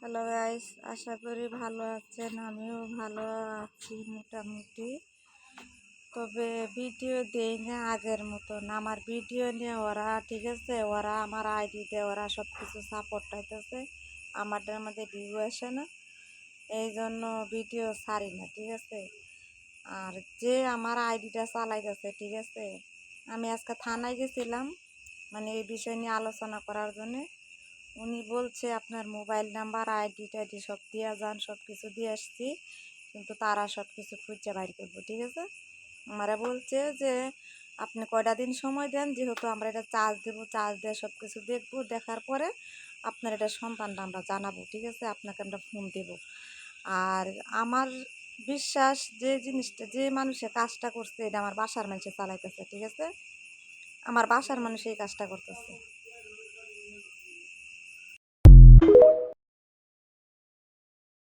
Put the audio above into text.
Hello guys, আশা করি ভালো আছেন। আমিও ভালো আছি মোটামুটি। তবে ভিডিও দেই না আগের মতন। আমার ভিডিও নিয়ে ওরা ঠিক আছে, ওরা আমার আইডিতে ওরা সব কিছু সাপোর্ট পাইতেছে, আমাদের মধ্যে ভিউ আসে না, এই জন্য ভিডিও ছাড়ি না, ঠিক আছে। আর যে আমার আইডিটা চালাইতেছে, ঠিক আছে, আমি আজকে থানায় গেছিলাম মানে এই বিষয় নিয়ে আলোচনা করার জন্যে। উনি বলছে আপনার মোবাইল নাম্বার আইডি টাইডি সব দিয়ে যান, সব কিছু দিয়ে আসছি, কিন্তু তারা সব কিছু খুঁজে বাইর করবো, ঠিক আছে। আমারা বলছে যে আপনি কয়টা দিন সময় দেন, যেহেতু আমরা এটা চার্জ দেবো, চার্জ দিয়ে সব কিছু দেখবো, দেখার পরে আপনার এটা সন্তানটা আমরা জানাবো, ঠিক আছে, আপনাকে আমরা ফোন দেব। আর আমার বিশ্বাস যে জিনিসটা যে মানুষের কাজটা করছে এটা আমার বাসার মানুষে চালাইতেছে, ঠিক আছে, আমার বাসার মানুষ এই কাজটা করতেছে।